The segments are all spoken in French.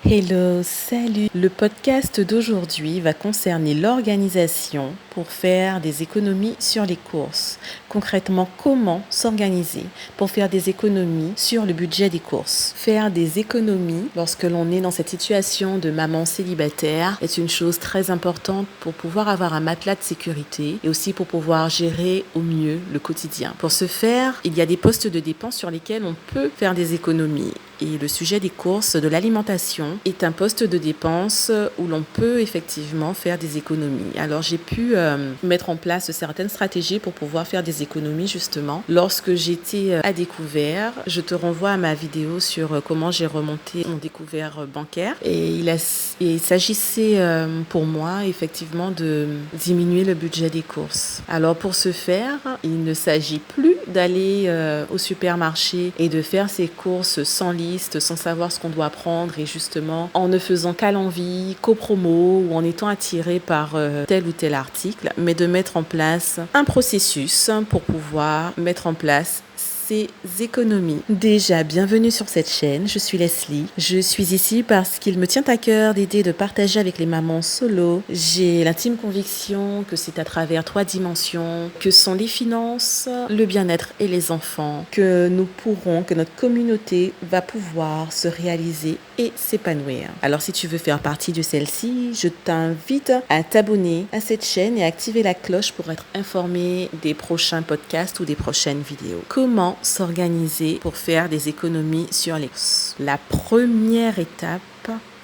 Hello, salut. Le podcast d'aujourd'hui va concerner l'organisation pour faire des économies sur les courses. Concrètement, comment s'organiser pour faire des économies sur le budget des courses. Faire des économies lorsque l'on est dans cette situation de maman célibataire est une chose très importante pour pouvoir avoir un matelas de sécurité et aussi pour pouvoir gérer au mieux le quotidien. Pour ce faire, il y a des postes de dépenses sur lesquels on peut faire des économies. Et le sujet des courses, de l'alimentation, est un poste de dépense où l'on peut effectivement faire des économies. Alors j'ai pu mettre en place certaines stratégies pour pouvoir faire des économies justement. Lorsque j'étais à découvert, je te renvoie à ma vidéo sur comment j'ai remonté mon découvert bancaire. Et il s'agissait pour moi effectivement de diminuer le budget des courses. Alors pour ce faire, il ne s'agit plus d'aller au supermarché et de faire ses courses sans liste, sans savoir ce qu'on doit prendre et justement en ne faisant qu'à l'envie, qu'aux promos ou en étant attiré par tel ou tel article, mais de mettre en place un processus pour pouvoir mettre en place ces économies. Déjà, bienvenue sur cette chaîne, je suis Leslie. Je suis ici parce qu'il me tient à cœur d'aider, de partager avec les mamans solo. J'ai l'intime conviction que c'est à travers 3 dimensions que sont les finances, le bien-être et les enfants que que notre communauté va pouvoir se réaliser et s'épanouir. Alors si tu veux faire partie de celle-ci, je t'invite à t'abonner à cette chaîne et à activer la cloche pour être informé des prochains podcasts ou des prochaines vidéos. Comment s'organiser pour faire des économies sur les courses? La première étape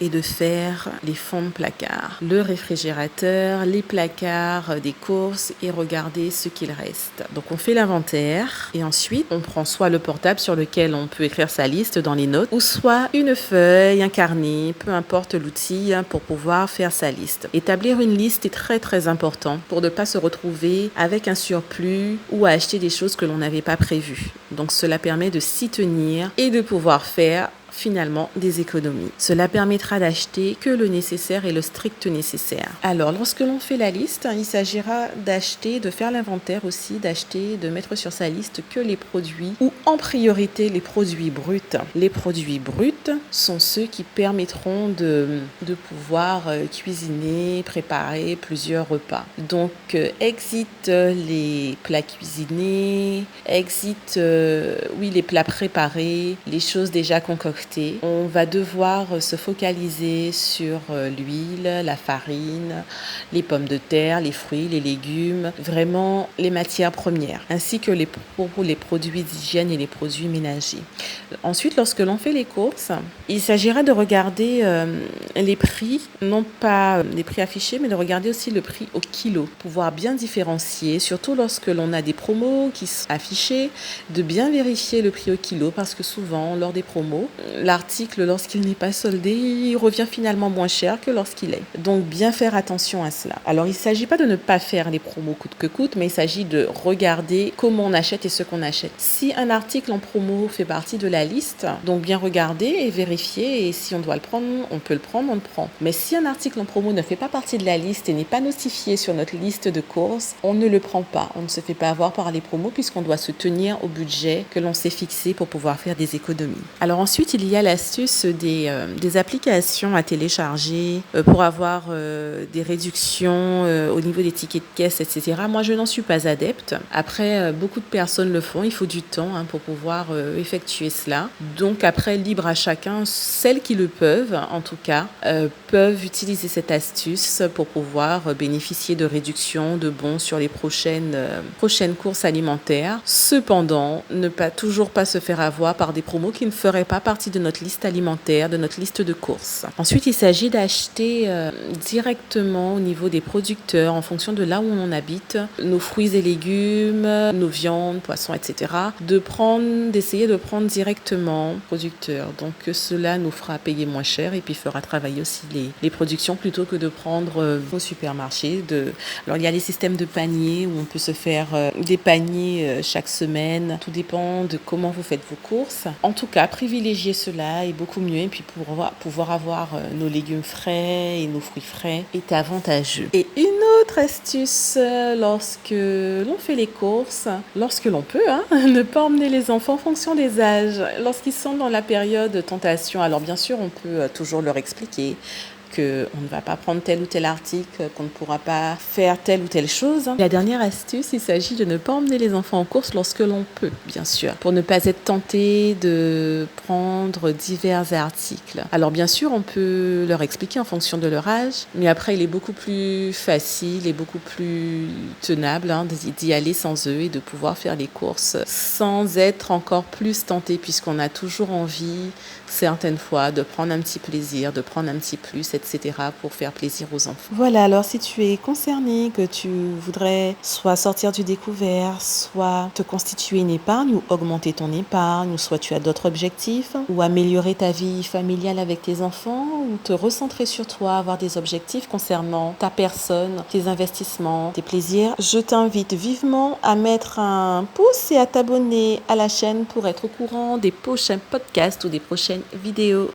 est de faire les fonds de placard, le réfrigérateur, les placards des courses et regarder ce qu'il reste. Donc on fait l'inventaire et ensuite on prend soit le portable sur lequel on peut écrire sa liste dans les notes ou soit une feuille, un carnet, peu importe l'outil pour pouvoir faire sa liste. Établir une liste est très très important pour ne pas se retrouver avec un surplus ou à acheter des choses que l'on n'avait pas prévues. Donc cela permet de s'y tenir et de pouvoir faire finalement des économies. Cela permettra d'acheter que le nécessaire et le strict nécessaire. Alors, lorsque l'on fait la liste, il s'agira d'acheter, de faire l'inventaire aussi, d'acheter, de mettre sur sa liste que les produits ou en priorité les produits bruts. Les produits bruts sont ceux qui permettront de pouvoir cuisiner, préparer plusieurs repas. Donc, exit les plats cuisinés, exit les plats préparés, les choses déjà concoctées. On va devoir se focaliser sur l'huile, la farine, les pommes de terre, les fruits, les légumes, vraiment les matières premières, ainsi que les produits d'hygiène et les produits ménagers. Ensuite, lorsque l'on fait les courses, il s'agira de regarder les prix, non pas les prix affichés, mais de regarder aussi le prix au kilo, pouvoir bien différencier, surtout lorsque l'on a des promos qui sont affichés, de bien vérifier le prix au kilo, parce que souvent, lors des promos, l'article, lorsqu'il n'est pas soldé, il revient finalement moins cher que lorsqu'il est. Donc, bien faire attention à cela. Alors, il ne s'agit pas de ne pas faire les promos coûte que coûte, mais il s'agit de regarder comment on achète et ce qu'on achète. Si un article en promo fait partie de la liste, donc bien regarder et vérifier, et si on doit le prendre, on peut le prendre, on le prend. Mais si un article en promo ne fait pas partie de la liste et n'est pas notifié sur notre liste de courses, on ne le prend pas. On ne se fait pas avoir par les promos puisqu'on doit se tenir au budget que l'on s'est fixé pour pouvoir faire des économies. Alors ensuite, il y a l'astuce des applications à télécharger pour avoir des réductions au niveau des tickets de caisse, etc. Moi, je n'en suis pas adepte. Après, beaucoup de personnes le font. Il faut du temps pour pouvoir effectuer cela. Donc après, libre à chacun. Celles qui le peuvent, en tout cas, peuvent utiliser cette astuce pour pouvoir bénéficier de réductions, de bons sur les prochaines courses alimentaires. Cependant, toujours pas se faire avoir par des promos qui ne feraient pas partie de notre liste alimentaire, de notre liste de courses. Ensuite, il s'agit d'acheter directement au niveau des producteurs, en fonction de là où on habite, nos fruits et légumes, nos viandes, poissons, etc. D'essayer de prendre directement producteurs. Donc, cela nous fera payer moins cher et puis fera travailler aussi les productions plutôt que de prendre au supermarché. Alors, il y a les systèmes de paniers où on peut se faire des paniers chaque semaine. Tout dépend de comment vous faites vos courses. En tout cas, privilégier cela est beaucoup mieux. Et puis, pouvoir avoir nos légumes frais et nos fruits frais est avantageux. Et une Autre astuce, lorsque l'on fait les courses, lorsque l'on peut, ne pas emmener les enfants en fonction des âges. Lorsqu'ils sont dans la période de tentation, alors bien sûr, on peut toujours leur expliquer qu'on ne va pas prendre tel ou tel article, qu'on ne pourra pas faire telle ou telle chose. La dernière astuce, il s'agit de ne pas emmener les enfants en course lorsque l'on peut, bien sûr, pour ne pas être tenté de prendre divers articles. Alors bien sûr, on peut leur expliquer en fonction de leur âge, mais après, il est beaucoup plus facile et beaucoup plus tenable d'y aller sans eux et de pouvoir faire les courses sans être encore plus tenté, puisqu'on a toujours envie, certaines fois, de prendre un petit plaisir, de prendre un petit plus, etc. pour faire plaisir aux enfants. Voilà, alors si tu es concerné, que tu voudrais soit sortir du découvert, soit te constituer une épargne ou augmenter ton épargne, ou soit tu as d'autres objectifs, ou améliorer ta vie familiale avec tes enfants, ou te recentrer sur toi, avoir des objectifs concernant ta personne, tes investissements, tes plaisirs, je t'invite vivement à mettre un pouce et à t'abonner à la chaîne pour être au courant des prochains podcasts ou des prochaines vidéos.